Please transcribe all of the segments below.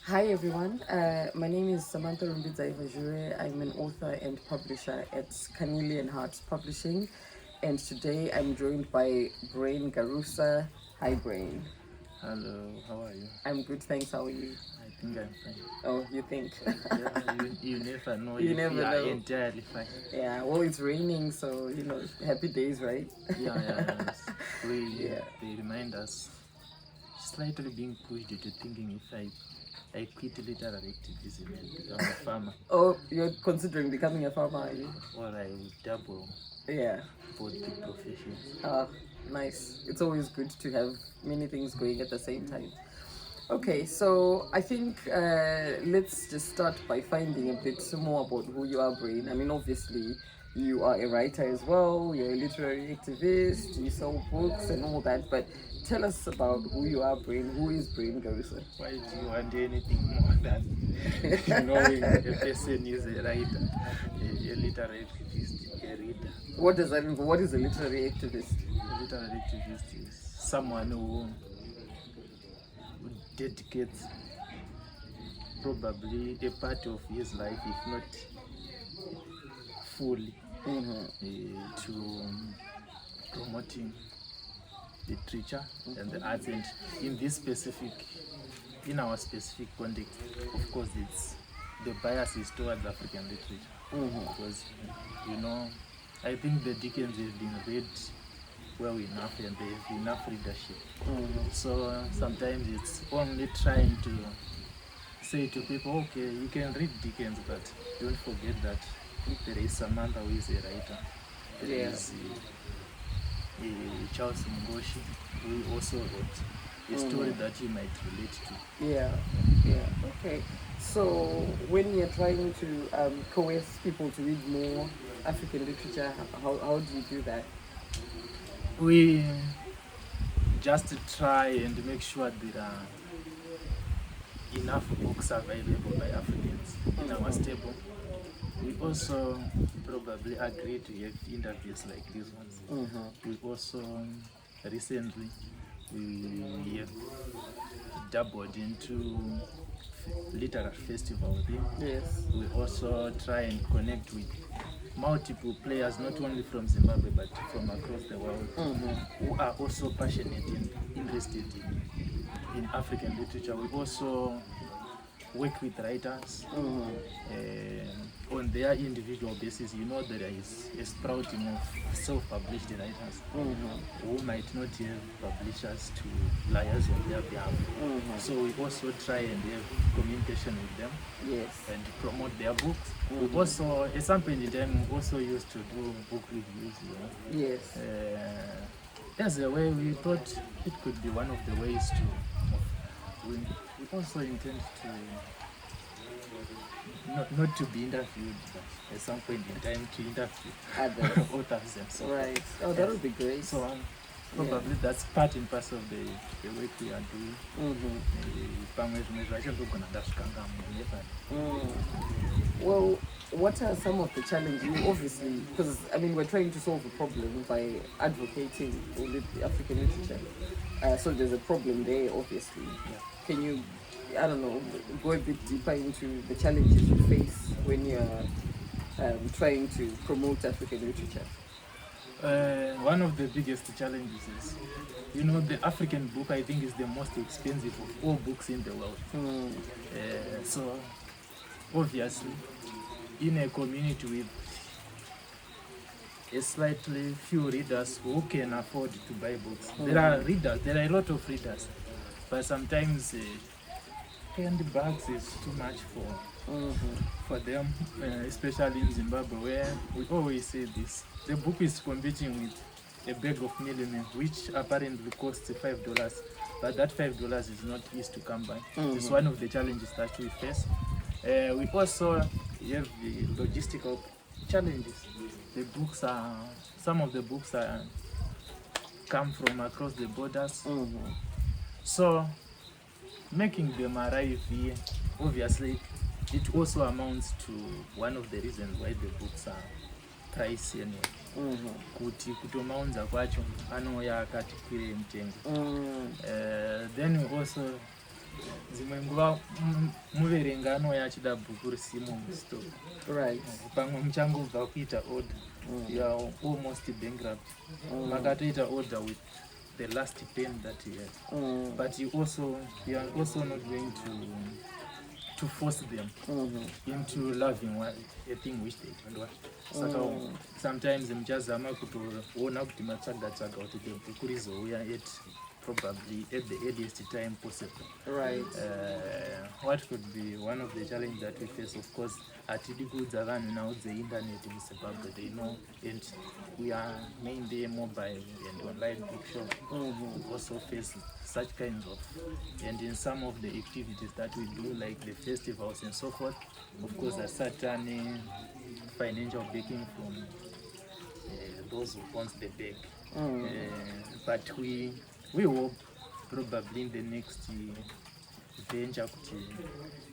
Hi everyone, my name is Samantha Rumbidzai Vazhure. I'm an author and publisher at Canili and Hearts Publishing, and today I'm joined by Brain Garusa. Hi Brain. Hello, how are you? I'm good, thanks. How are you? I think I'm fine. Oh, you think? Yeah, you never know You if you never are know. entirely fine. Yeah, well, it's raining, so happy days, right? Yes. We Yeah. they remind us slightly being pushed into thinking if I quit literary activism and become a farmer, Oh, you're considering becoming a farmer, are you? or I will double Yeah. both the professions. Ah, nice. It's always good to have many things going at the same time. Okay, so I think let's just start by finding a bit more about who you are, Brain. I mean, obviously, you are a writer as well, you're a literary activist, you sell books and all that, but tell us about who you are, Brain. Who is Brain Garusa? Why do you want anything more than knowing a person is a writer, a literary activist, a reader? What does that mean? What is a literary activist? A literary activist is someone who dedicates probably a part of his life, if not fully, to promoting literature and the arts. And in this specific, in our specific context, of course, it's the bias is towards African literature because you know, I think the Dickens has been read well enough and they have enough readership. So sometimes it's only trying to say to people, okay, you can read Dickens, but don't forget that there is Samantha who is a writer. There Yeah. is Charles Ngoshi who also wrote a story that you might relate to. Yeah, yeah, okay. So when you're trying to coerce people to read more African literature, how do you do that? We just try and make sure there are enough books available by Africans in our stable. We also probably agree to have interviews like these ones. We also recently we have dabbled into literary festival thing. Yes. We also try and connect with multiple players, not only from Zimbabwe but from across the world, who are also passionate and interested in African literature. We also work with writers on their individual basis. You know, there is a sprouting of self-published writers who might not have publishers to liaise on their behalf. So we also try and have communication with them Yes. and promote their books. We also, at some point in time, we also used to do book reviews. Yes. As a way, we thought it could be one of the ways to. We also intend to not to be interviewed, but at some point in time to interview Others. authors and so Right. Oh, that would be great. so probably that's part and parcel of the work we are doing. Pamwe zvimwe zvachazogona ndazvikangamwe nepa. Well, what are some of the challenges? You obviously, because I mean, we're trying to solve a problem by advocating for African literature. So there's a problem there, obviously. Can you, I don't know, go a bit deeper into the challenges you face when you're trying to promote African literature? One of the biggest challenges is, you know, the African book I think is the most expensive of all books in the world. So obviously, in a community with a slightly few readers who can afford to buy books, there are a lot of readers, but sometimes 20 bucks is too much for them, especially in Zimbabwe, where we always say this. The book is competing with a bag of milliments, which apparently costs $5, but that $5 is not easy to come by. It's one of the challenges that we face. We also have the logistical challenges. The books are, some of the books are come from across the borders. So making them arrive here, obviously, it also amounts to one of the reasons why the books are pricey anyway. Kuti kutomaunza kwacho anouya akati kwirei mutengo. Then we also dzimwe nguva muverenga anouya achida bhuku risimo mustock, Right. pamwe muchangobva kuita order, you are almost bankrupt. Makatoita order with the last pen that you have, but you are also not going to force them into loving a thing which they don't want. Saka sometimes muchazama kutoona kuti matsvaga kuti bhuku rizouya at probably at the earliest time possible. Right. What could be one of the challenges that we face, of course, atidi kuudza vanhu now the internet in Zimbabwe, they know, and we are mainly mobile and online bookshop. We also face such kinds of, and in some of the activities that we do, like the festivals and so forth, of course, there's certain financial backing from those who owns the bag. But we hope probably in the next venture,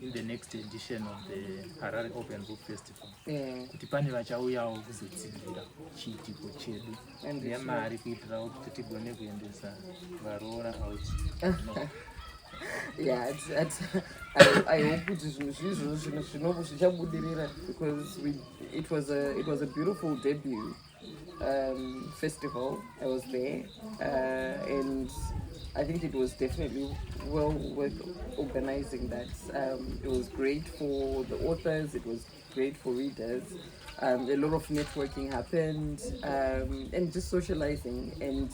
in the next edition of the Harare Open Book Festival, kuti pane vachauyawo kuzotsigira chiitiko chedu nemari kuitirawo kuti tigone kuendesa varoora out. Yeah, I hope kuti zvinhu zvichabudirira, because it was a beautiful debut festival. I was there, and I think it was definitely well worth organizing that. It was great for the authors, it was great for readers. A lot of networking happened, and just socializing. And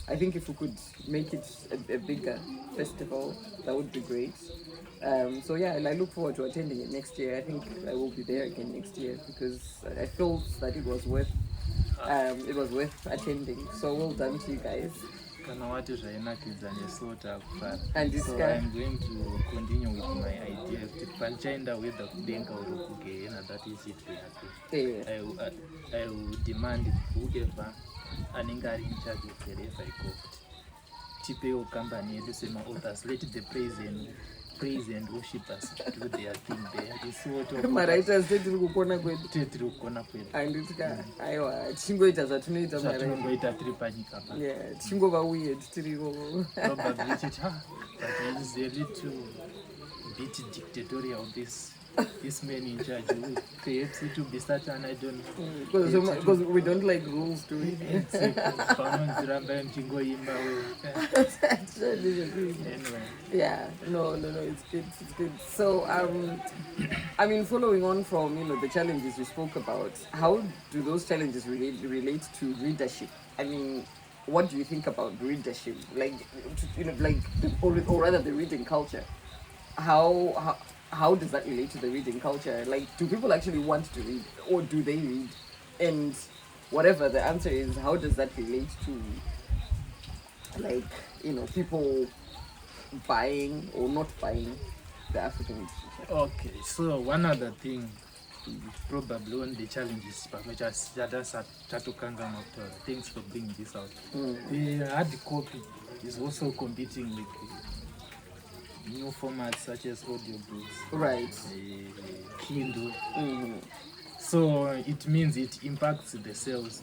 I think if we could make it a bigger festival, that would be great. So yeah, I look forward to attending it next year. I think I will be there again next year, because I felt that it was worth attending. So well done to you guys. And so And this I'm guy, going to continue with my idea. Panchaenda with the kudenga urukuge, and that is it. yeah. I will demand whoever anenge ari in charge of the refi court tipewo company yedu sema authors, let the praise and worshipers do their thing there. This sort of Mawriters tetiri kukona kwedu. tetiri kukona kwedu. Handitya, aiwa, tichingoita zvatunoita zvatinongoita tiri panyika pa. Yeah, tichingova weird tiriko. Probably chiti, but it is a little bit dictatorial, this man in charge. Perhaps it will be Satan, I don't know. Because we don't like rules, do we? Anyway. Yeah, no, it's good. So, I mean, following on from the challenges you spoke about, how do those challenges relate to readership? I mean, what do you think about readership? Like, or rather, the reading culture. How does that relate to the reading culture? Like, do people actually want to read, or do they read? And whatever the answer is, how does that relate to, like, people buying or not buying the African literature? Okay, so one other thing, probably one of the challenges, which thanks for bringing this out. The hard copy is also competing with new formats such as audiobooks, Right. Kindle. So it means it impacts the sales.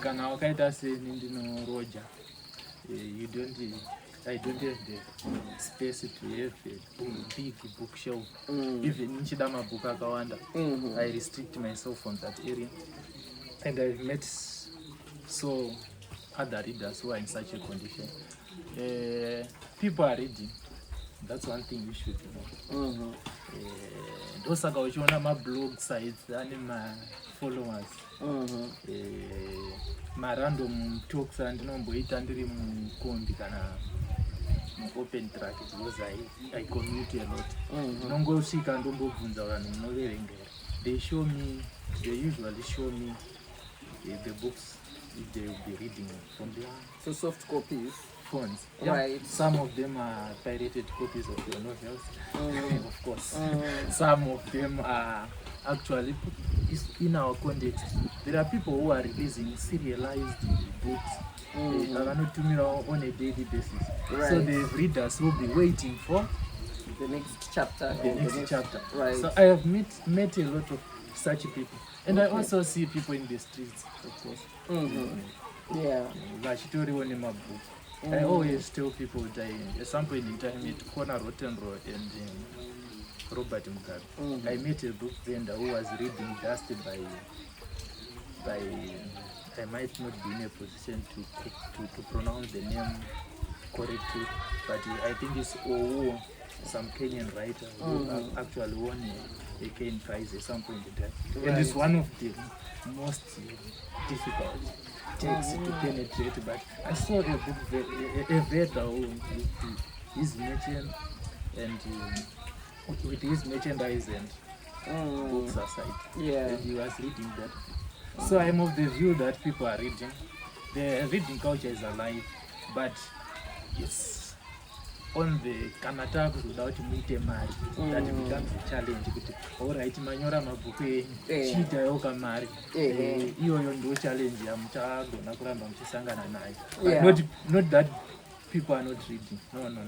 Kana wakaita sendino Roger, I don't have the space to have a big bookshelf. Even nichida mabook akawanda, I restrict myself on that area. And I've met other readers who are in such a condition. People are reading. That's one thing you should know. Ndosaka uchiona mablog sites ane followers. Random talks andinomboita ndiri mukombi kana open track, because I commute a lot. Ndongosvika ndombobvunza vanhu munoverengera. They usually show me the books if they will be reading from their soft copies. Phones. Right. Some of them are pirated copies of your novels, of course. Some of them are actually in our context. There are people who are releasing serialized books on a daily basis. Right. So the readers will be waiting for the next chapter. The next chapter. Right. So I have met a lot of such people. And I also see people in the streets, of course. Yeah. Vachitoriwo nemabook. I always tell people that at some point in time, at Corner Rotenro and Robert Mugabe, I met a book vendor who was reading Dust by I might not be in a position to pronounce the name correctly, but I think it's Owo, some Kenyan writer who actually won a Kane Prize at some point in time. Right. And it's one of the most difficult texts to penetrate, but I saw a book, a vendor with his merchant and with his merchandise and books aside. Yeah. And he was reading that. So I'm of the view that people are reading. The reading culture is alive, but it's on the kanataku without muite mari that becomes a challenge. Alright, manyora mabhuku enyu chiitawo kamari. Iyoyo ndo challenge yamuchagona kuramba muchisangana nayo. But not that people are not reading. No.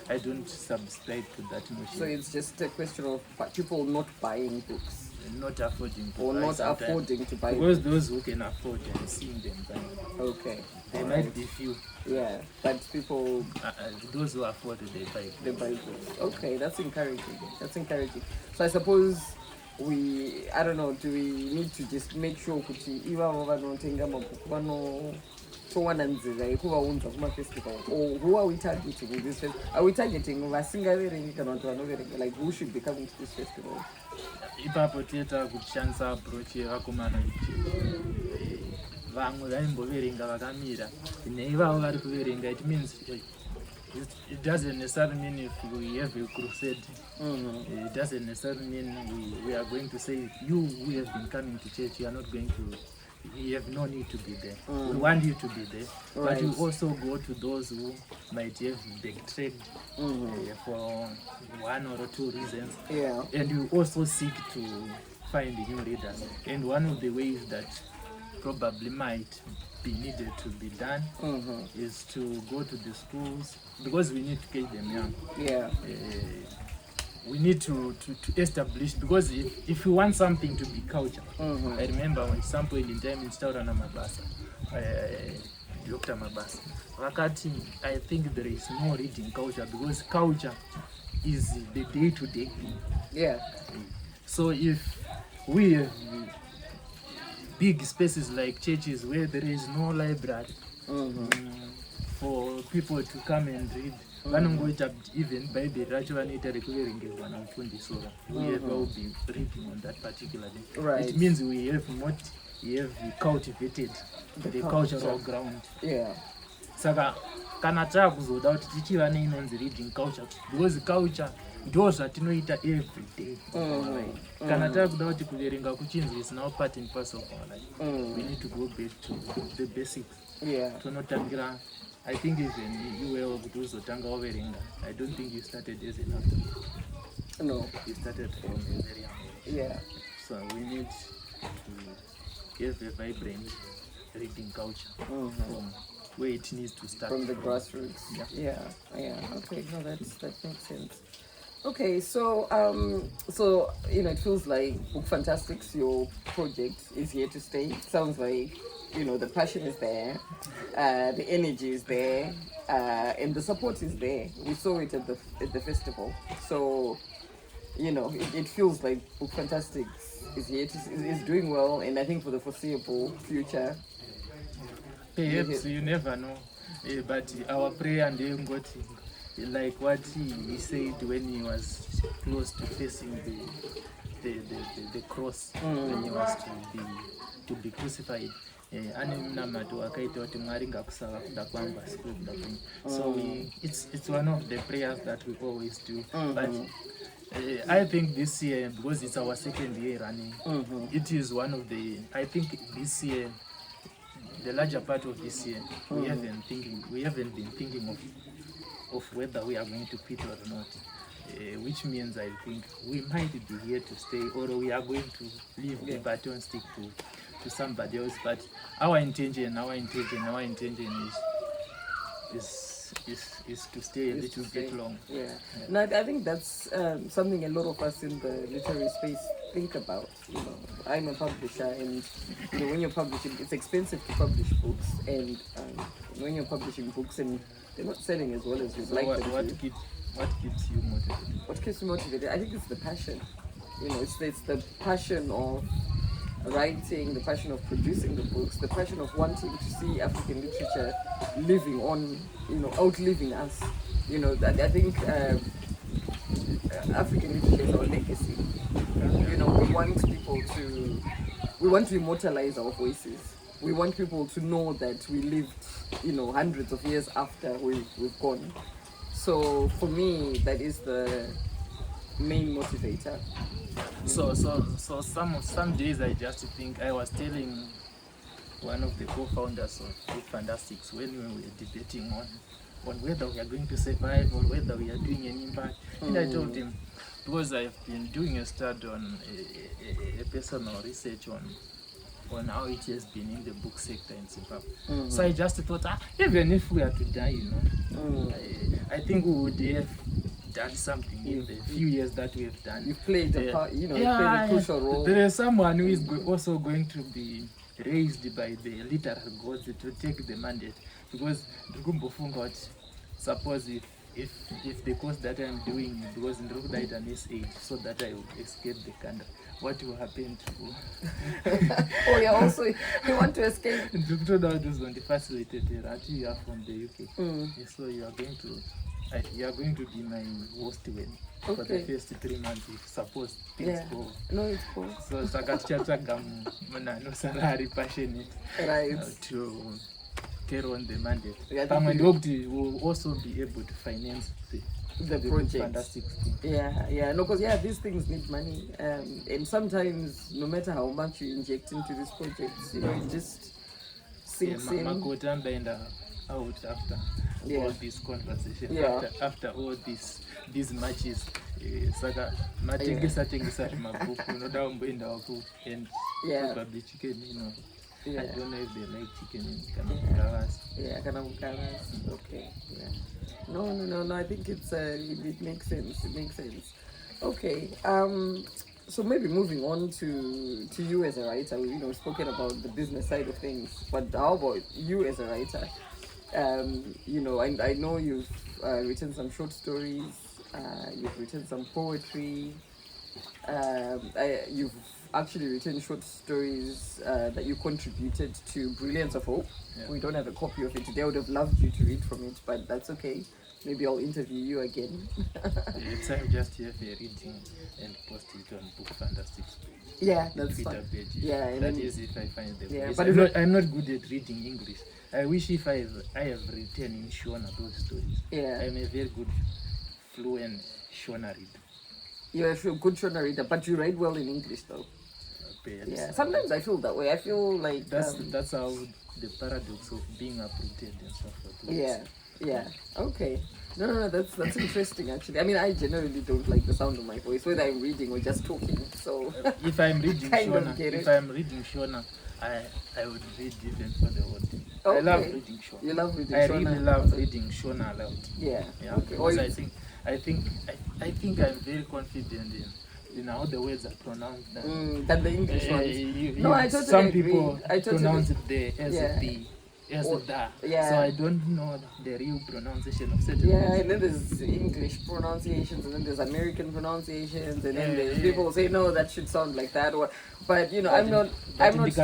I don't subscribe to that notion. So it's just a question of people not buying books. Not affording to or buy not sometimes. affording to buy because books. those who can afford and seeing them buying. Okay. There might be few. Yeah, but people those who afford they buy. They buy books. Okay, that's encouraging. That's encouraging. So I suppose I don't know, do we need to just make sure kuti ivavo vanotenga mabhuku vanotowana nzira yekuvaunza kumafestival, or who are we targeting in this festival? Are we targeting vasingaverengi kana kuti vanoverenga? Like, who should be coming to this festival? Ipapo tieta kuchishandisa approach yevakomana vamwe vaimboverenga vakamira neivavo vari kuverenga. It means it doesn't necessarily mean if we have a crusade. It doesn't necessarily mean we are going to say you who have been coming to church, you are not going to, you have no need to be there. We want you to be there, but you also go to those who might have backtracked for one or two reasons, and you also seek to find new leaders. And one of the ways that probably might be needed to be done is to go to the schools, because we need to catch them young. We need to establish, because if you want something to be culture, I remember at some point in time in Staurana Mabasa, Dr. Mabasa, Wakati, I think there is no reading culture, because culture is the day-to-day thing. So if we have big spaces like churches where there is no library for people to come and read, vanongoita even Bible racho vanoita rekuverengerwa namufundisi ora, we will be reading on that particular day. It means we have cultivated the cultural ground. Saka kana takuzoda kuti tichiva neinonzi reading culture, because culture ndo zvatinoita every day. Kana takuda kuti kuverenga kuchinzi is now part and parcel of our life, we need to go back to the basics. Tonotangira, I think even you were kuti uzotanga waverenga, I don't think you started as an actor. No. You started from a very young age. So we need to have a vibrant reading culture from where it needs to start. From the grassroots. Okay, no, that makes sense. Okay, so it feels like Book Fantastics, your project, is here to stay. It sounds like the passion is there, the energy is there, and the support is there. We saw it at the festival. So it feels like Book Fantastics is here is doing well, and I think for the foreseeable future. Perhaps you never know, but our prayer and Ngoti, like what he said when he was close to facing the cross, when he was to be crucified. So it's one of the prayers that we always do. But I think this year, because it's our second year running, it is one of the, I think this year, the larger part of this year, we haven't been thinking of whether we are going to quit or not, which means I think we might be here to stay, or we are going to leave the baton stick to somebody else. But our intention is to stay a little bit long. No, I think that's something a lot of us in the literary space think about. I'm a publisher, and when you're publishing, it's expensive to publish books, and when you're publishing books and they're not selling as well as you'd like them to. What keeps you motivated? What keeps me motivated? I think it's the passion. It's the passion of writing, the passion of producing the books, the passion of wanting to see African literature living on, outliving us. That I think African literature is our legacy. We want to immortalize our voices. We want people to know that we lived, hundreds of years after we've gone. So for me, that is the main motivator. So some days I just think, I was telling one of the co-founders of Book Fantastics when we were debating on whether we are going to survive or whether we are doing an impact. And I told him, because I've been doing a study on a personal research on how it has been in the book sector in Zimbabwe. So I just thought, even if we are to die, I think we would have done something in the few years that we have done. You've played a part, you played a crucial role. There is someone who is also going to be raised by the literal gods to take the mandate, because suppose if the course that I'm doing was in died an age so that I would escape the country, what will happen to you want to escape? was on the facilitated that you are from the UK. So you are going to be my host for the first 3 months if suppose things go. No, it's cool. So no salary passionate to carry on the mandate. And hope will also be able to finance the project. Fantastic thing. Because these things need money, and sometimes no matter how much you inject into these projects, it just sinks in. Out after all this conversation, after all these matches, matengesa mabuku unoda umboenda wako and probably chicken, I don't know if they like chicken in Kanamukawas. Okay. No, I think it makes sense. Okay. So maybe moving on to you as a writer, we've spoken about the business side of things, but how about you as a writer? I know you've written some short stories, you've written some poetry, you've actually written short stories that you contributed to Brilliance of Hope. We don't have a copy of it today. I would have loved you to read from it, but that's okay. Maybe I'll interview you again. It's just here for reading and post it on Book Fantastics. That's fine. That is if I find the voice. But I'm not good at reading English. I wish if I have written in Shona those stories. I'm a very good fluent Shona reader. You're a good Shona reader, but you write well in English though. Sometimes I feel that way. I feel like that's how the paradox of being uprooted and stuff like that. Okay. No, that's interesting actually. I mean, I generally don't like the sound of my voice, whether I'm reading or just talking. So if I'm reading Shona, I would read even for the whole thing. I love reading Shona. You love reading Shona? I really love reading Shona aloud. Because I think I'm very confident in how the words are pronounced than the English ones. I totally some agree. people pronounce the as the so I don't know the real pronunciation of certain words. And then there's English pronunciations, and then there's American pronunciations, and then there's people say no, that should sound like that, but I'm not. It's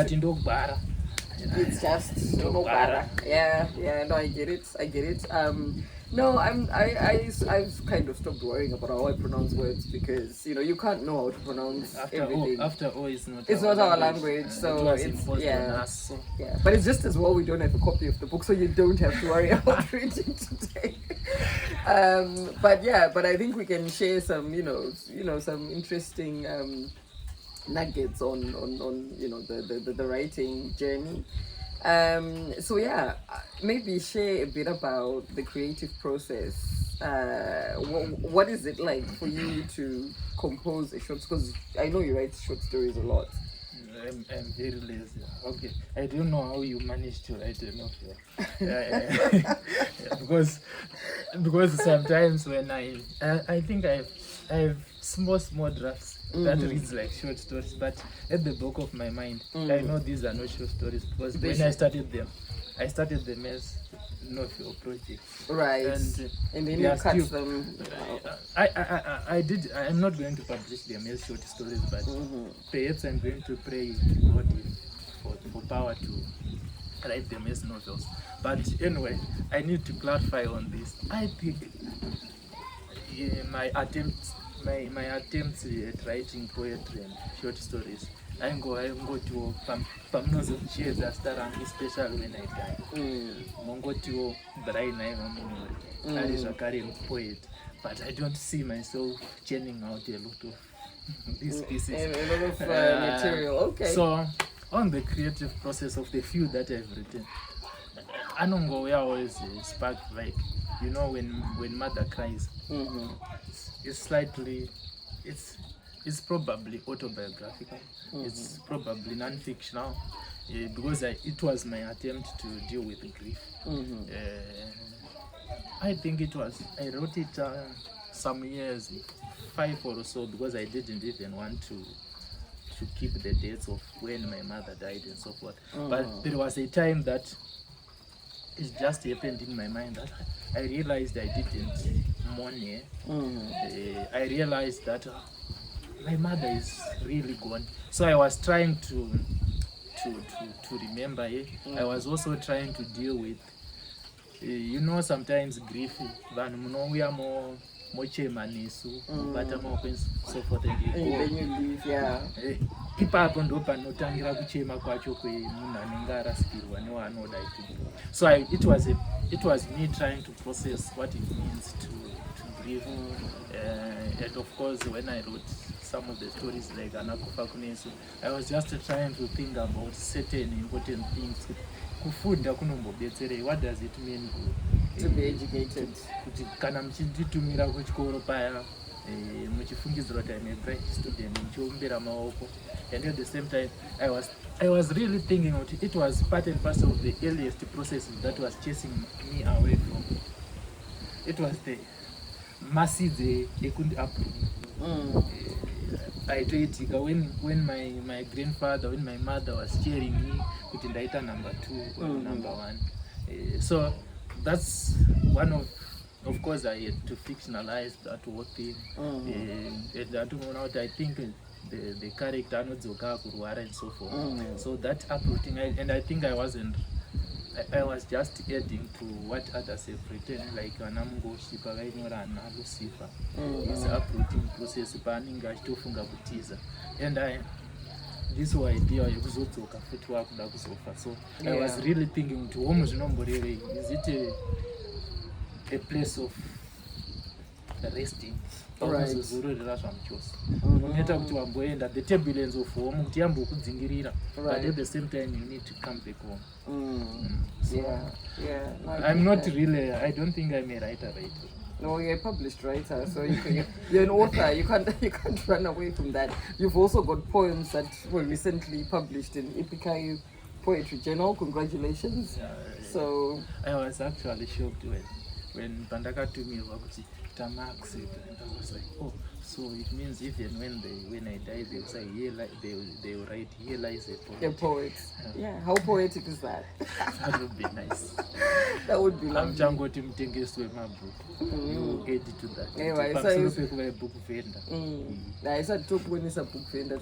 just no bara. No, I get it. No, I've kind of stopped worrying about how I pronounce words, because you can't know how to pronounce everything. After all, it's not our language, so it's But it's just as well we don't have a copy of the book, so you don't have to worry about reading today. But I think we can share some some interesting nuggets on the writing journey. Maybe share a bit about the creative process. What is it like for you to compose a short? Because I know you write short stories a lot. I'm very lazy. Okay, I don't know how you manage to write a novel. Because sometimes when I think I have small drafts that reads like short stories, but at the back of my mind, I know these are not short stories because when I started them as novel projects. Right. And then you cut them. I'm not going to publish them as short stories, but perhaps I'm going to pray to God for power to write them as novels. But anyway, I need to clarify on this. I think my attempts at writing poetry and short stories, I'm going to pamunozochedza star rangu, especially when I die. Mongotiwo Brain ari zvakare poet, but I don't see myself churning out a lot of these pieces. A lot of material. Okay. So on the creative process of the few that I've written, Anongo we always spark, like, you know, when mother cries, it's probably autobiographical, it's probably non-fictional, because it was my attempt to deal with grief. I think I wrote it some years, 5 or so, because I didn't even want to keep the dates of when my mother died and so forth. But there was a time that it just happened in my mind that I realized I didn't mourn her. I realized that my mother is really gone. So I was trying to remember her. I was also trying to deal with, you know, sometimes grief, vanhu mochema nesu bata maoko so forth and then you leave, yeah. Ipapo ndo panotangira kuchema kwacho kwemunhu anenge arasikirwa newaanoda. So it was me trying to process what it means to grieve. And of course, when I wrote some of the stories like Anakufa Kunesu, I was just trying to think about certain important things. Kufunda kunombobetserei, what does it mean to be educated? Kuti kana muchitumira kuchikoro paya, muchifungidzira kuti I'm a bright student, muchiombera maoko. And at the same time, I was really thinking about it. It was part and parcel of the earliest processes that was chasing me away from. It was the masses ekundi uproot. I told when my grandfather, when my mother was cheering me, kuti ndaita number 2 or number 1. So that's one of course I had to fictionalize that whole thing. I think the character anodzoka kurwara and so forth. So that uprooting, and I think I was just adding to what others have written, like Anamungoshi pavainyora ana Lucifer, his uprooting process paanenge achitofunga kutiza, and this idea yekuzodzoka futi wakuda kuzofa. So I was really thinking kuti home zvinomborevei, is it a place of resting? Pakuzozororera zvamuchose unoita kuti wamboenda, the turbulence of home kuti yambokudzingirira, but at the same time you need to come back home. So I'm not really, I don't think I'm a writer. No, you're a published writer, so you're an author. You can't run away from that. You've also got poems that were recently published in Ipikai Poetry Journal. Congratulations. So I was actually shocked when Pandaka told me about Tamax, and I was like, oh, so it means even when I die, they'll say, they'll write, here lies a poet. A poet. Yeah, how poetic is that? That would be nice. That would be lovely. I'm Changoti Mtengestu my book. You add to that. Anyway, so a book vendor. I said talk when it's a book vendor.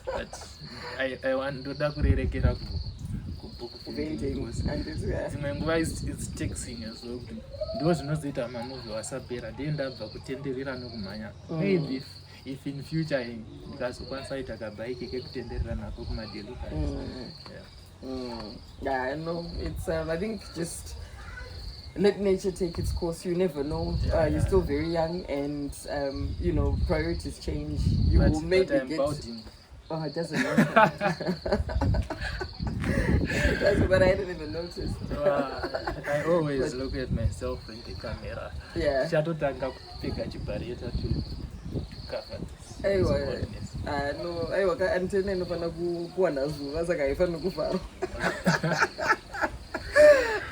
But I want to kurerekera book vending, and it's taxing as well. Ndo zvinozoita manovhi wasapera ndendabva kutenderera nokumhanya. Maybe if in future ndikazokwanisa kuita kabhaiki kekutenderera nako kumadeliveries. Yeah, I know. It's I think just let nature take its course. You never know. You're still very young, and you know, priorities change. You will maybe get. Bouting. Oh, it doesn't matter. It doesn't, but I didn't even notice. I always look at myself in the camera. Yeah. Chatotanga kupfeka chibareta to cover this. Anyway, no, aiwa antene inofana kuwa nazuva saka haifani kuvharwa.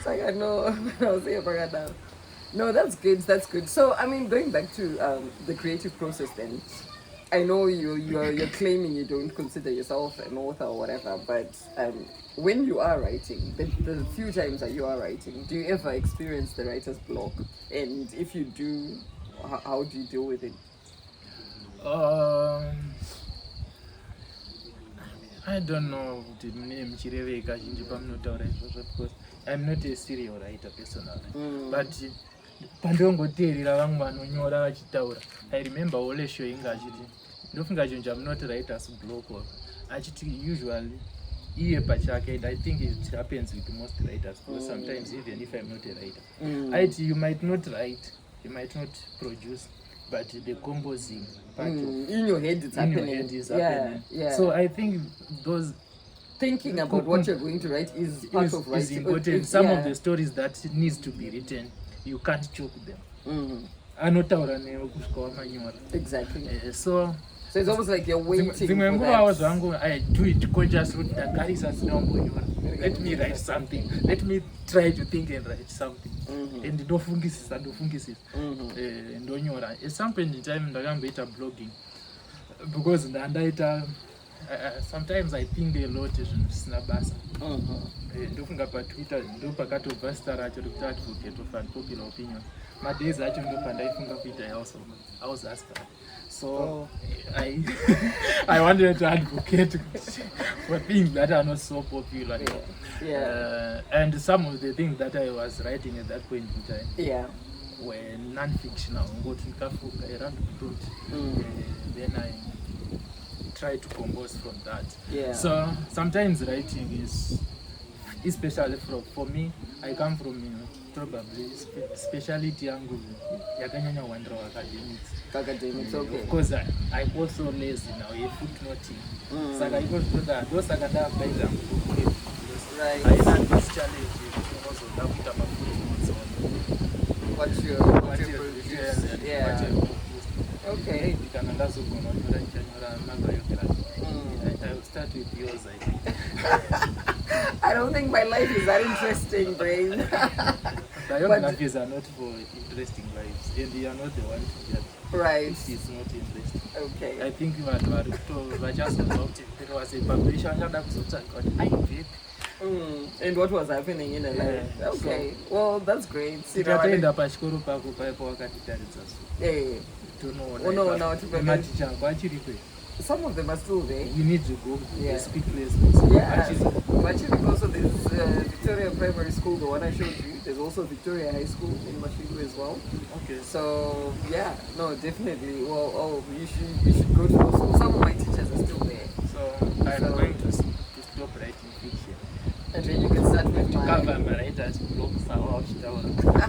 Saka no, I'll say pakadaro. No, that's good. That's good. So, I mean, going back to the creative process, then, I know you're claiming you don't consider yourself an author or whatever, but when you are writing, the few times that you are writing, do you ever experience the writer's block? And if you do, how do you deal with it? I don't know the name Chireveka because I'm not a serial writer personally. But pandongoteerera vamwe vanonyora vachitaura, I remember Ole showing achiti ndofunga chinhu I'm not writer's block or achiti usually iye pachake, and I think it happens with most writers because sometimes even if I'm not a writer, you might not write, you might not produce, but the composing part in your head it's happening. Happening. Yeah. So I think those thinking about what you're going to write is part of writing. Is important. Some of the stories that needs to be written, you can't choke them. Exactly. So it's almost like you're waiting for that. I do it consciously. Let me write something. Let me try to think and write something. And ndofungisisa. Ndonyora. At some point in time ndakamboita blogging because sometimes I think a lot zvisina basa. Ndofunga paTwitter ndopakatobva zita racho rekuti advocate of unpopular opinion. Madays acho ndopandaifunga kuita house husband. So I wanted to advocate for things that are not so popular. And some of the things that I was writing at that point in time were non-fictional. Then I try to compose from that. So sometimes writing is, especially for me, I come from probably speciality yangu yakanyanya wandra academics. Okay. Of course I'm also lazy now, a footnoting. Saka iko kutoda ndosaka ndabaita mbuku. Right. I had this challenge also ndakuita mafootnotes on what you're okay. Because ndazogona kutora chanyora mabiography. I'll start with yours, I think. I don't think my life is that interesting, Brain. Biographies are not for interesting lives, and you are not the one to judge. Right. It's not interesting. Okay. I think there was a publisher and what was happening in the life? Okay. So, well, that's great. Some of them are still there. You need to go. Speak less. Actually, also there's Victoria Primary School, the one I showed you. There's also Victoria High School in Mashigu as well. Okay. So definitely. Well, you should go to those schools. Some of my teachers are still there. So I'm going to stop writing fiction. And then you can start with to cover my writer's blogs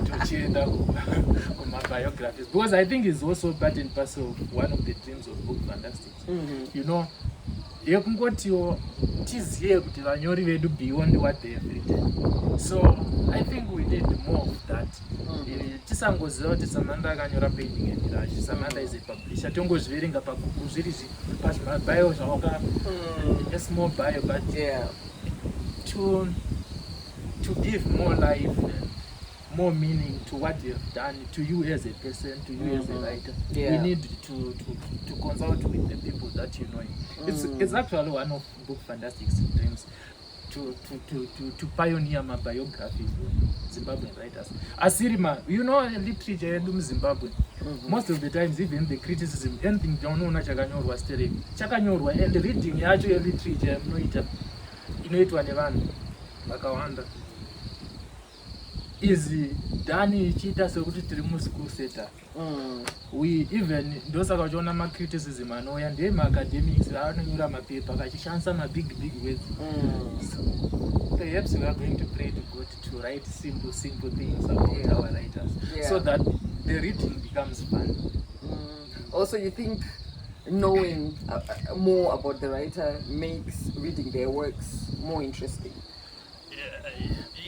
to change on my biographies, because I think it's also part and parcel of one of the dreams of book fantastics. You know, yekungotiwo tiziye kuti vanyori vedu beyond what they have written. So I think we need more of that. Tisangoziva kuti Samantha akanyora painting and Mirage, Samantha is a publisher, tongozviverenga paguku zviri pazvimabio zvawaka a small bio, but to give more life and more meaning to what you have done, to you as a person, to you as a writer. We need to consult with the people that you know. It's actually one of book fantastics dreams to pioneer my biographies of Zimbabwean writers. Asirima, you know, literature in Zimbabwe. Most of the times, even the criticism, anything Jono Chaganyor was telling, Chaganyor, and the reading actually literature, inoitwa nevanhu vakawanda is done ichiita sekuti tiri muschool setup. We even ndosaka uchiona macriticism anouya ndemaacademics vanonyora mapepa vachishandisa mabig words. So perhaps we are going to pray to God to write simple things about our writers, so that the reading becomes fun. Also, you think knowing more about the writer makes reading their works more interesting?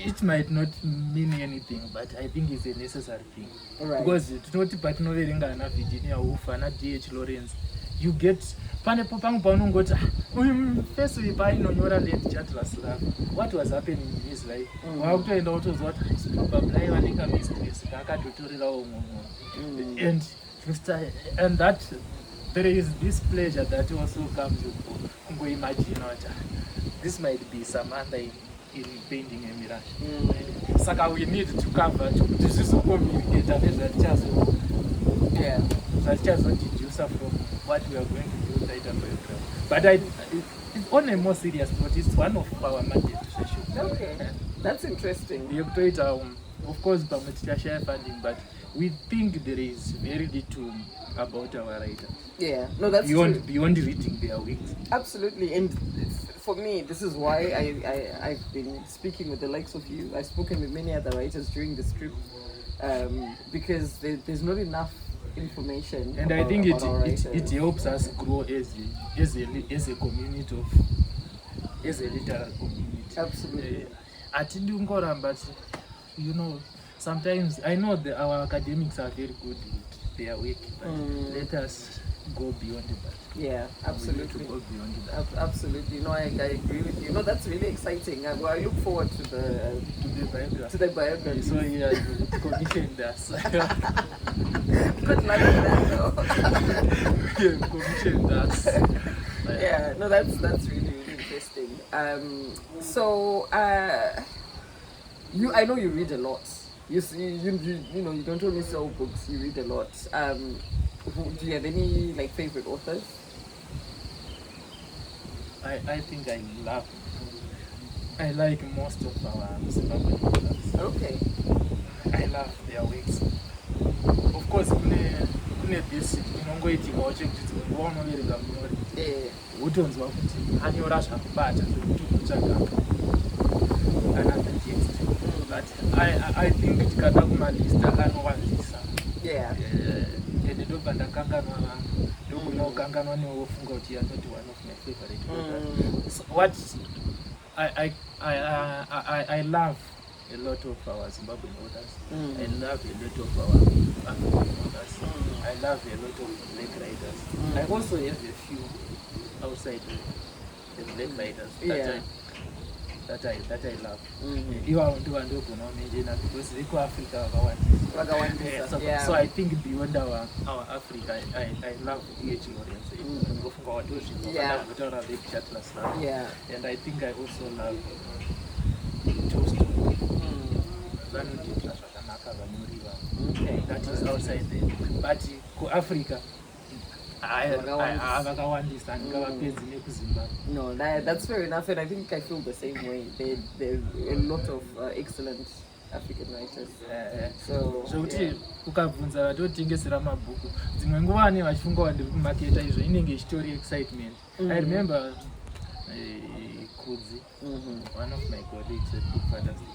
It might not mean anything, but I think it's a necessary thing. Right. Because it's not Patinoverenga and Virginia Woolf and D.H. Lawrence. You get panepo pangu paunongoti uyu first week painonyora late chatless love, what was happening in his life? Wakutoenda wotozwa kuti probably aiva nekamistress kaakadotorerawo umwomwo. And that there is this pleasure that also comes with kungoimagine kuti this might be Samantha in painting a mirage. Saka we need to cover kuti zvizokommunicata nezvatichazo zvatichazodeducer from what we are going to do later. But it's on a more serious note, it's one of our mandate sessions. Okay, that's interesting. Of course, share funding, but we think there is very little about our writers. Yeah, no, that's beyond reading their works. Absolutely, and for me, this is why I've been speaking with the likes of you. I've spoken with many other writers during this trip, because there's not enough information. And I think it helps us grow as a community as a literary community. Absolutely. But you know, sometimes I know that our academics are very good with their work, but let us go beyond that. Yeah, absolutely. We need to go beyond that. Absolutely. No, I agree with you. No, that's really exciting. I look forward to the biography. So yeah, you commissioned us. Good luck with that, though. You commissioned us. Yeah, no, that's really interesting. So I know you read a lot. You know, you don't only sell books. You read a lot. Do you have any favorite authors? I think I like most of our Zimbabwean authors. Okay. I love their works. Of course, kune this inongoitika wachekuti waunoverenga munyori wotonzwa kuti anyora zvakubata zvekuti kutsvaga another text. But I think tikada kumalista anowandisa. Yeah. And ndobva ndakanganwa vanhu ndokunokanganwa newofunga kuti you're not one of my favorite authors. So what I love a lot of our Zimbabwean authors. I love a lot of our African authors. I love a lot of black writers. I also have a few outside the black writers that I love. Iwa ndogona kumenjena because veko Africa vakawandisa. So I think beyond our Africa, I love E.H. Lawrence. Ngofunga watozvinofana kutaura vekuchatless love. And I think I also love Tolstoy. Vanodira zvakanaka vanoriva. That is outside there. But kuAfrica vakawandisa ndingavapedzi nekuZimbabwe. No, that's fair enough, and I think I feel the same way. There's a lot of excellent African writers. Zvekuti ukabvunza vatotengesera mabhuku dzimwe nguva vane vachifunga vandiri kumaketa izvo inenge ichitori excitement. I remember Kudzi, one of my colleagues at Book Fantasy,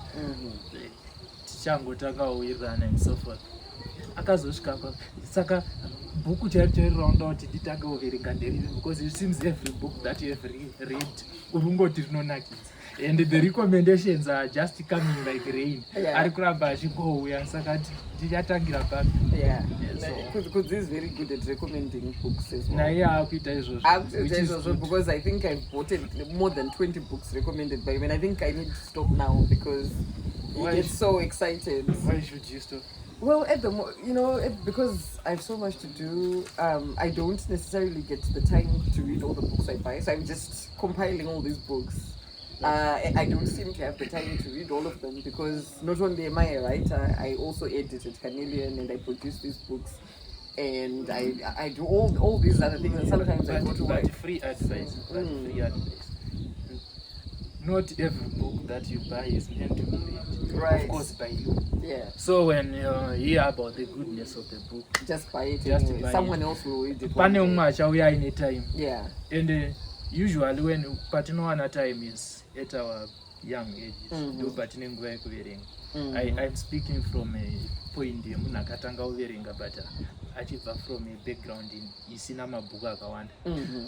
tichangotangawirirana and so forth. Akazosvika saka bhuku chairiraunda kuti nditange kuverenga nderiri, because it seems every book that you have read urungoti rinonakidza, and the recommendations are just coming like rain. Ari kuramba achingouya, saka ndichatangira papi. Because this is very good at recommending books as well. Naye akuita izvozvo, because I think I've bought more than 20 books recommended by him, and I think I need to stop now because he gets so excited. Why should you stop? Well, at the because I have so much to do, I don't necessarily get the time to read all the books I buy, so I'm just compiling all these books. I don't seem to have the time to read all of them because not only am I a writer, I also edit at Carnelian and I produce these books, and I do all these other things, and sometimes I go to work. Free advice. Not every book that you buy is meant to be read, of course, by you. So when you hear about the goodness of the book, just buy it. Anyway. Someone else will read it. We are in a time. And usually when patinowana time is at our young ages, do patinenguva yekuverenga. I'm speaking from a point yemunhu akatanga uverenga but achibva from a background isina mabhuku akawanda.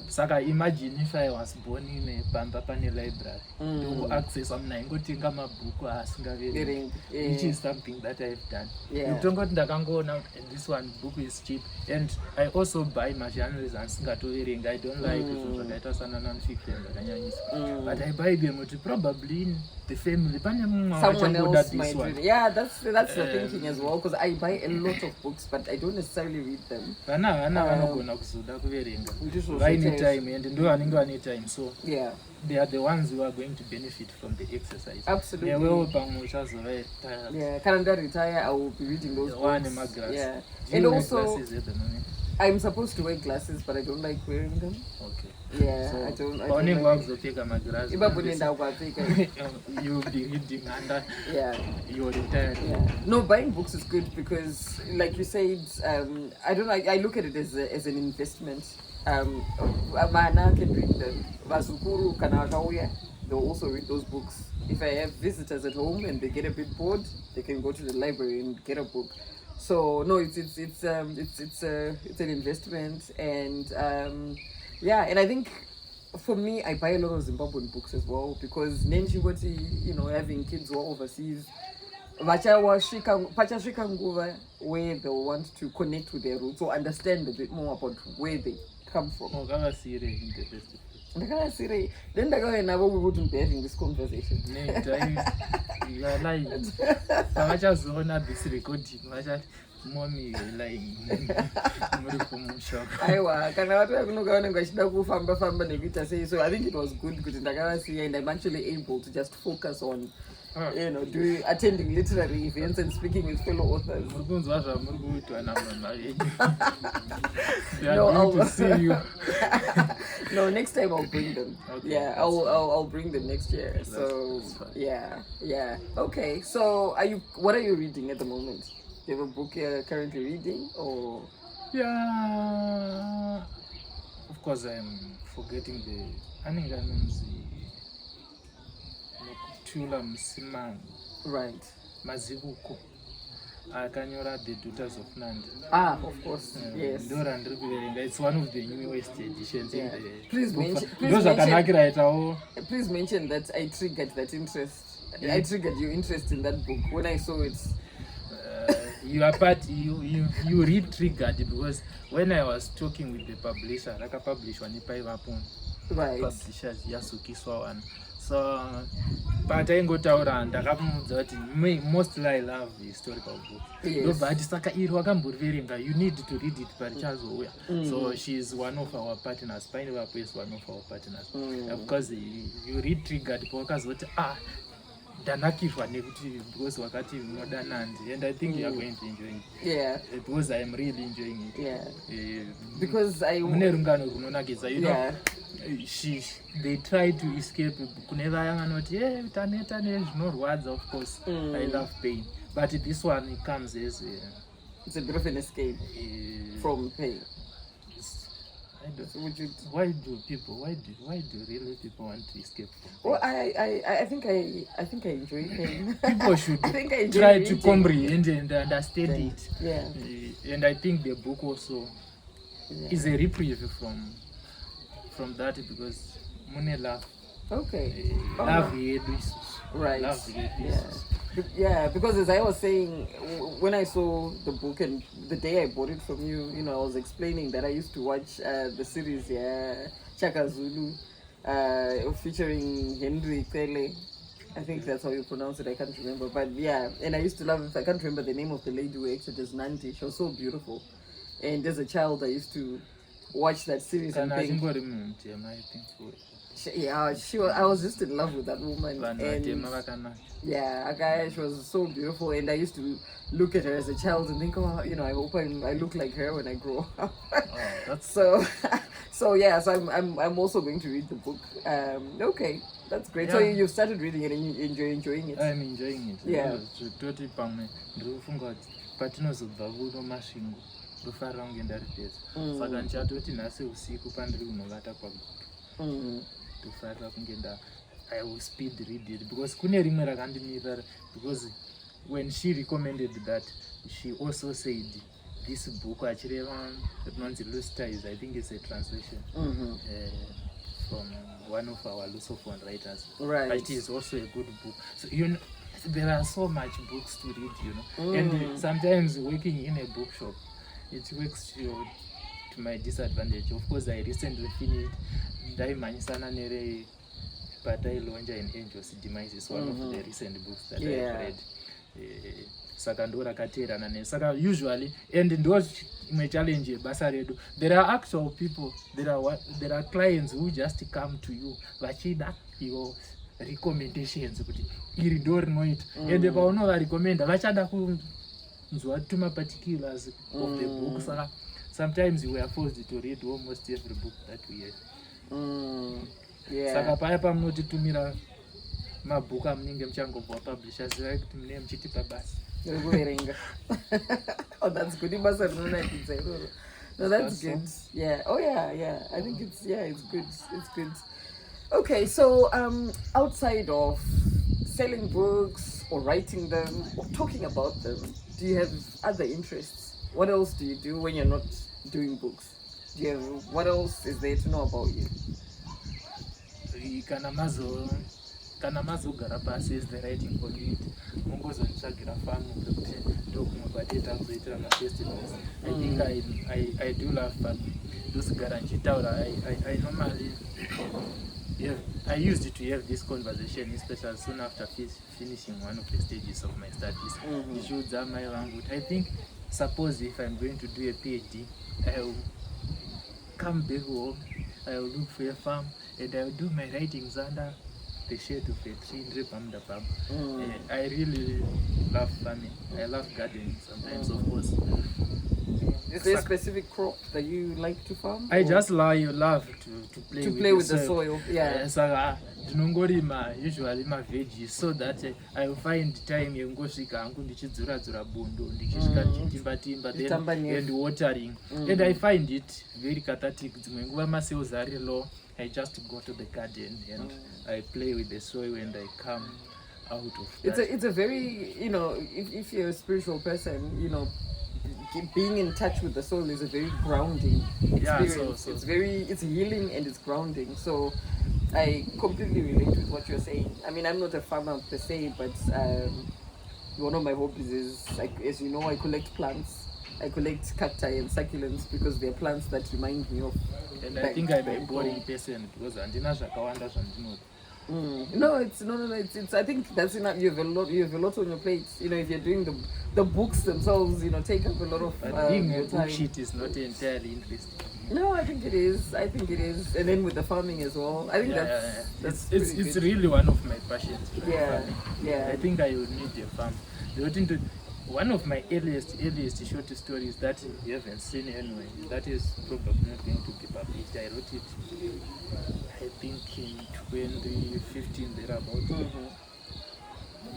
Saka imagine if I was born in a pamba pane library ndokuaccessa munhu aingotenga mabhuku asingaverengi, which is something that I've done. Ndotongoti ndakangoona and this one book is cheap, and I also buy magenres asingatoverenga. I don't like zvakaita sana non-fiction zvakanyanyisa, but I buy them to probably in the family pane mumwe someone wachangoda else this might one. read it. Yeah, that's the thinking as well, because I buy a lot of books but I don't necessarily read them. Vana vanogona kuzoda kuverenga vaine time, and ndo vanenge vane time, so yeah, they are the ones who are going to benefit from the exercise. Absolutely. Newewo pamwe uchazova tired. Yeah, kana ndaretire I will be reading those One books. maglasses. Yeah. Do And you wear also glasses at the moment? I'm supposed to wear glasses but I don't like wearing them. Okay. Yeah, So I don't paunenge like wakuzopfeka maglasses, ipapo nenda kwapfeka. you'll be reading under Yeah. you're retired. Yeah. No, buying books is good because, like you said, I don't like. I look at it as an investment. Vana can read them. Vazukuru kana vakauya, they'll also read those books. If I have visitors at home and they get a bit bored, they can go to the library and get a book. So no, it's an investment, and yeah, and I think for me, I buy a lot of Zimbabwean books as well because Nenchingoti, you know, having kids who are overseas, pachasvika nguva where they want to connect with their roots or understand a bit more about where they come from. Wakavasire in the best. Ndakavasire, then ndakauya navo, we wouldn't be having this conversation. You are lying. Pavachazoona this recording vachati mommy lying muri kumushaka. Aiwa, kana vatoya kunoka vanenge vachida kufamba nekuita sei, so I think it was good kuti ndakavasiya, and I'm actually able to just focus on you know, attending literary events and speaking with fellow authors. They are going to see you. No, next time I'll bring them. Okay, Yeah, I'll bring them next year. So yeah. Okay. So what are you reading at the moment? Do you have a book you're currently reading, or? Yeah, of course I'm forgetting the Aninganunzi Tula Msimang. Right. Mazibuko. Akanyora The Daughters of Nandi. Of course. Yes. It's one of the newest editions in the Please mention that I triggered that interest. Yeah. I triggered your interest in that book when I saw it. You are part. You read triggered because when I was talking with the publisher, like a publisher, right. Publishers Yasukiswa one. So, but I go down and mostly I love historical books. Yes. But you need to read it per chance. So she's one of our partners. Pineapple is one of our partners. Because you read triggered because danakirwa nekuti because wakati modanandi, and I think you are going to enjoy it. Yeah. Because I am really enjoying it. Yeah. Because I you know, they try to escape. Of course, I love pain, but this one it comes as it's a bit of an escape from pain. Why do really people want to escape from pain? Well, I think I enjoy pain. People should try to comprehend and understand it. Yeah. And I think the book also is a reprieve from that because mune love. Okay. Love right. Love yeah, because as I was saying, when I saw the book and the day I bought it from you, you know, I was explaining that I used to watch the series, Chaka Zulu, featuring Henry Kele. I think that's how you pronounce it, I can't remember. But yeah, and I used to love it. I can't remember the name of the lady who acted as Nandi. She was so beautiful. And as a child, I used to watch that series and think, I was just in love with that woman. And yeah, she was so beautiful, and I used to look at her as a child and think, oh, you know, I hope I look like her when I grow up. So yeah, so I'm also going to read the book. Okay, that's great. Yeah. So you've started reading it and you enjoying it. I'm enjoying it. Yeah. Ndofarira kunge ndaripedza saka ndichatoti nhasi usiku pandiri kunovata pabhuku ndofarira kunge I will speed read it because kune rimwe rakandimirira because when she recommended that, she also said this book actually is, I think it's a translation from one of our Lusophone writers. Right. But it is also a good book. So there are so much books to read, and sometimes working in a bookshop, it works to my disadvantage. Of course, I recently finished Daimanyisana Nere Patai Lonja and Angel's Demise is one of the recent books that I've read. Saka ndo rakateerana ne saka usually and ndo my challenge basa redu. There are actual people, there are clients who just come to you vachida your recommendations kuti iri ndo rinoita and paunova recommenda vachada kunzwa tuma particulars of the book. Saka sometimes we are forced to read almost every book that we have. Saka paya pamunotitumira mabhuku amunenge muchangobva publishers kuti mune muchitipa basi. Oh, that's good. No, that's good. Yeah. Oh, yeah. I think it's good. It's good. Okay, so outside of selling books or writing them or talking about them, do you have other interests? What else do you do when you're not doing books? What else is there to know about you? Kana mazogara pasi is the writing community. Mungozonitsvagira famu kuti ndokunobadeta kuzoitira mafestivals. I think I do love farming. Ndosogara nchitaura I normally I used to have this conversation, especially soon after finishing one of the stages of my studies. I think suppose if I'm going to do a PhD, I will come back home, I will look for a farm, and I will do my writings under the shade of a tree in Repamda Farm. I really love farming. I love gardening sometimes, of course. Is there a specific crop that you like to farm? I just love to play with the soil. Yeah. Ndinongorima usually veggies so that I will find time yengosvika hangu ndichidzura bundo ndichisvika ndichitimba and watering. And I find it very cathartic. Dzimwe nguva masales are low, I just go to the garden and I play with the soil and I come out of that. It's a very, if you're a spiritual person, being in touch with the soil is a very grounding experience. So it's healing and it's grounding. So I completely relate with what you're saying. I mean, I'm not a farmer per se, but one of my hobbies is, like, as you know, I collect plants. I collect cacti and succulents because they're plants that remind me of. And I think I'm a boring person because andina zvakawanda zvandinoda. No, it's I think that's enough. You have a lot on your plate. If you're doing the books themselves, take up a lot of being a time. book sheet is not entirely interesting. No, I think it is. And then with the farming as well. I think that's it's really one of my passions. Yeah. I think I would need a farm. One of my earliest short stories that you haven't seen anyway, that is probably not going to be published. I wrote it, I think, in 2015 thereabout.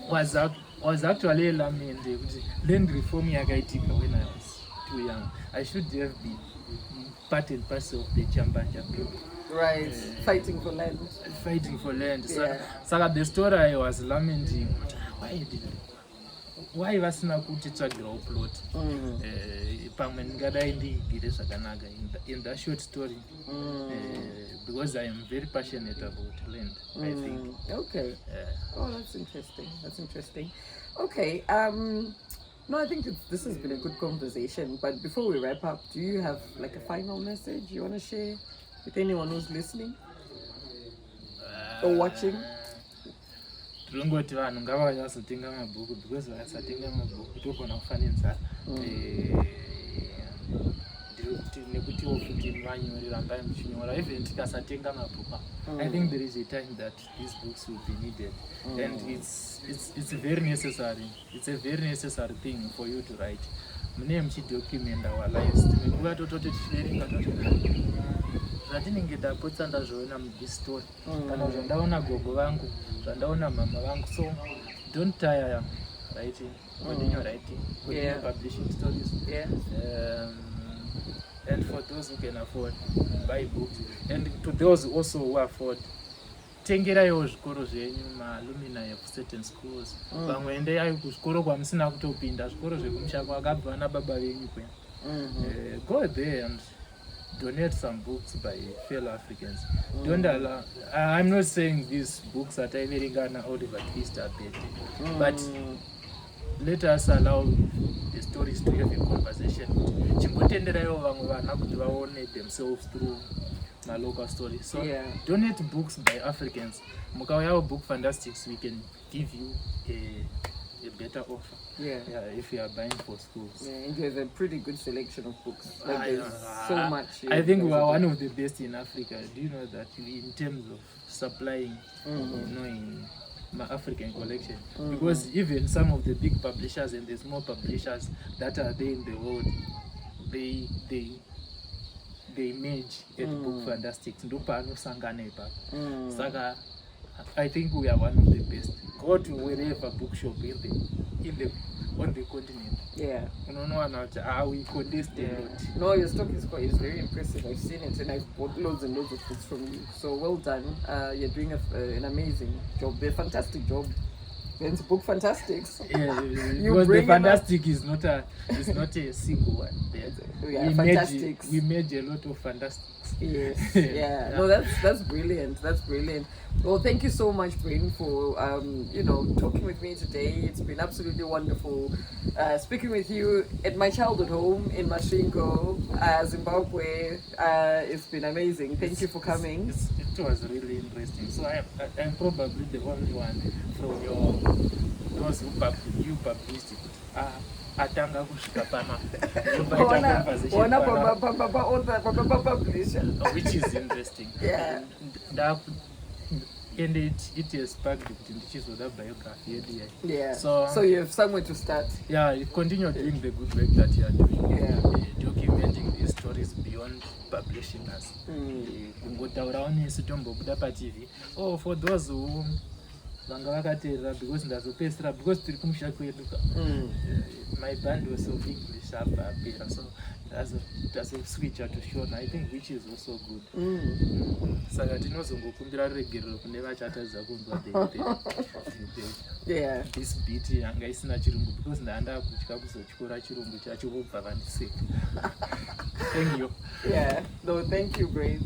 Was actually a lament. Land reform yakaitika when I was too young. I should have been part and parcel of the Chambanja group. Right, fighting for land. So the story I was lamenting, why vasina kutitsvagirawo plot pamwe ndingadai ndiigire zvakanaka in that short story because I am very passionate about land. I think. Okay. Oh, that's interesting. Okay. No, I think this has been a good conversation, but before we wrap up, do you have like a final message you want to share with anyone who's listening or watching? Tingoti vanhu ngavasatenga mabhuku because vakasatenga mabhuku togona kufa nenzara. Nekutiwo futi manyorera mbai muchinyora even tikasatenga mabhuku. I think there is a time that these books will be needed, and it's very necessary. It's a very necessary thing for you to write. Mune muchidocument our lives. Tinenguva tototi tichiverenga toti zvatinenge tapotsa ndazvoona muhistory kana zvandaona gogo vangu zvandaona mama vangu. So don't tire writing. Continue writing. Continue publishing stories. And for those who can afford, buy books. And to those also who afford, tengeraiwo zvikoro zvenyu maalumni of certain schools. Vamwe endai kuzvikoro kwamusina kutopinda, zvikoro zvekumusha kwakabva nababa venyu kwenu. Go there and donate some books by fellow Africans. Don't allow, I'm not saying these books are Taiveringana Oliver Twist are bad, but let us allow the stories to have a conversation. Chimbotenderaiwo vamwe vana kuti vaone themselves through my local stories. So donate books by Africans. Mukauyawo book fantastics, we can give you a better offer. If you are buying for schools. And you have a pretty good selection of books. Like there's so much. I think we are one of the best in Africa. Do you know that in terms of supplying, in my African collection? Because even some of the big publishers and the small publishers that are there in the world, they merge at book fantastics. Saka, I think we are one of the best. Go to wherever bookshop on the continent. We condensed a lot. No, your stock is very impressive. I've seen it and I've bought loads and loads of books from you. So well done. You're doing an amazing job. A fantastic job. It's book fantastics. Because the fantastic is not a single one. Fantastics. We made a lot of fantastics. Yes. No, that's brilliant. That's brilliant. Well, thank you so much, Brain, for talking with me today. It's been absolutely wonderful speaking with you at my childhood home in Masvingo, Zimbabwe. It's been amazing. Thank you for coming. It was really interesting. So I'm probably the only one from those who published it. Atanga kusvika pama which is interesting. And it has sparked the biography. So you have somewhere to start. You continue doing the good work that you are doing. Documenting these stories beyond publishing us. For those who because tiri kumusha kwedu my band was of English apera, so that's a switch to Shona, I think, which is also good. Saka tinozongokumbira regerero kune vachatadza kunzwa this beat yanga isina chirungu, because ndanda kutya kuzotyora chirungu chacho vobva vandiseka. Thank you. No, thank you, Brain.